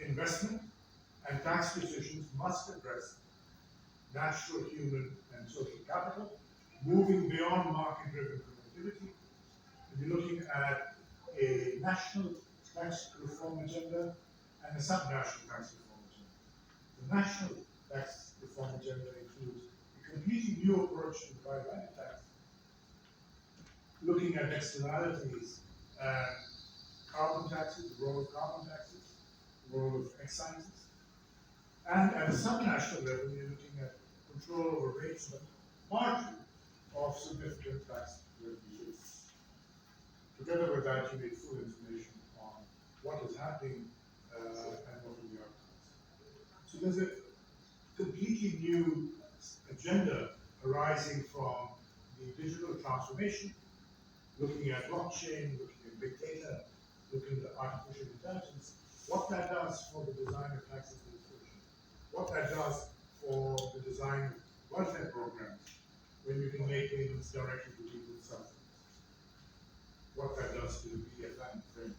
investment and tax decisions must address natural, human, and social capital, moving beyond market-driven productivity. And you're looking at a national tax reform agenda and a sub-national tax reform agenda. The national tax reform agenda includes a completely new approach to value tax, looking at externalities, carbon taxes, the role of carbon taxes, the role of excises, and at a sub-national level, you're looking at control over rates and margin of significant tax revenues. Together with that, you need full information on what is happening and what are the outcomes. So there's a completely new agenda arising from the digital transformation, looking at blockchain, looking at big data, looking at artificial intelligence, what that does for the design of tax administration, what that does for the design of welfare programs, when you can make payments directly to people themselves, what that does to the BFM framework.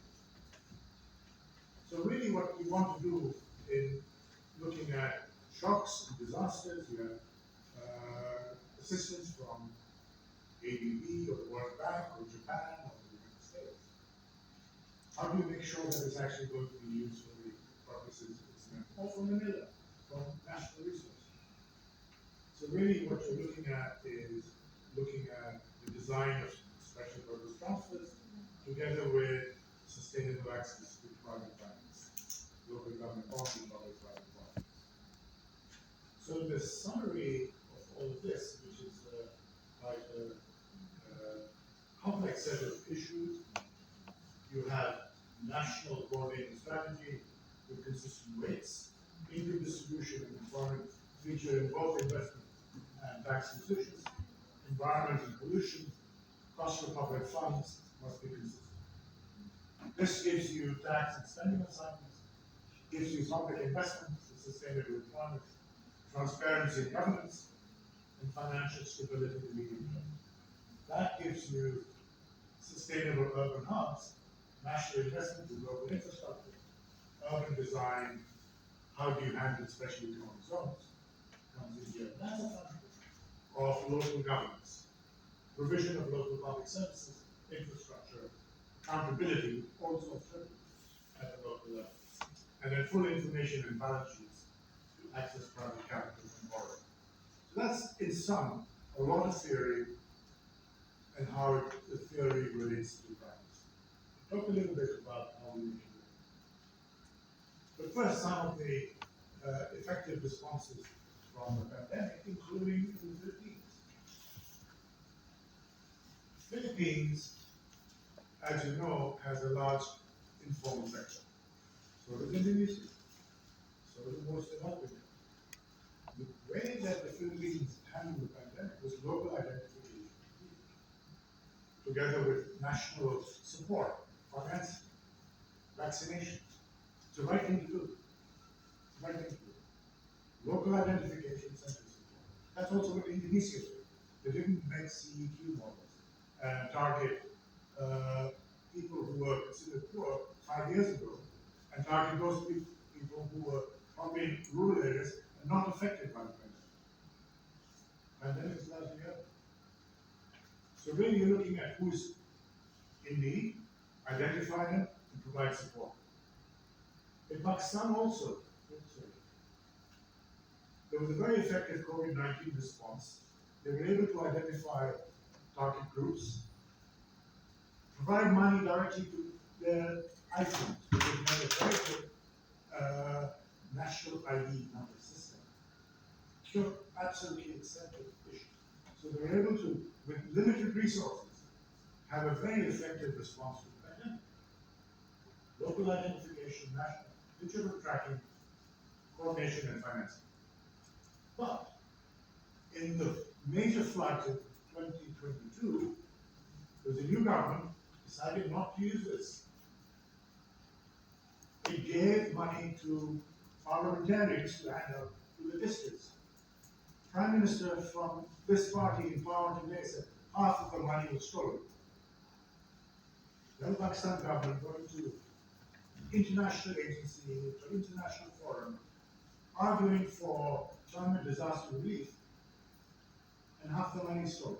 So really what we want to do in looking at shocks and disasters, you have assistance from ABB or the World Bank or Japan or the United States. How do you make sure that it's actually going to be used for the purposes it's meant for? Or from Manila, from national resources. So really what you're looking at is looking at the design of special purpose transfers together with sustainable access to private finance, local government bonds and public private bonds. So the summary of all of this, which is like a complex set of issues, you have national coordinating strategy with consistent rates, income distribution and employment feature in both investment and tax decisions, environment and pollution, cost of public funds must be consistent. This gives you tax and spending assignments, gives you public investments in sustainable employment, transparency in governance, and financial stability in the medium term. That gives you sustainable urban hubs, national investment in local infrastructure, urban design, how do you handle special economic zones, comes in here. That's a function of local governance, provision of local public services, infrastructure, accountability, also at the local level. And then full information and balance sheets to access private capital and borrowing. So that's, in sum, a lot of theory and how the theory relates to practice. Talk a little bit about how we make it work. But first, some of the effective responses from the pandemic, including in the Philippines. Philippines, as you know, has a large informal sector. So does Indonesia. So does most of Africa. The way that the Philippines handled the pandemic was local identification, together with national support, financing, vaccination. It's the right thing to do. It's the right thing to do. Local identification, central support. That's also what Indonesia did. They didn't make CEQ models and target people who were considered poor 5 years ago, and target those people who were probably in rural areas and not affected by the pandemic. Pandemic is largely over. So really you're looking at who's in need, identify them, and provide support. In Pakistan also, there was a very effective COVID-19 response. They were able to identify target groups, provide money directly to their iPhones, because they had a very good national ID number system. Sure, absolutely accepted issue. So they were able to, with limited resources, have a very effective response to the pandemic. Local identification, national, digital tracking, coordination, and financing. But in the major floods of 2022, there was a new government decided not to use this. It gave money to parliamentarians to hand out to the districts. Prime Minister from this party in power today said half of the money was stolen. Then Pakistan government going to international agency, to international forum, arguing for climate disaster relief, and half the money is stolen.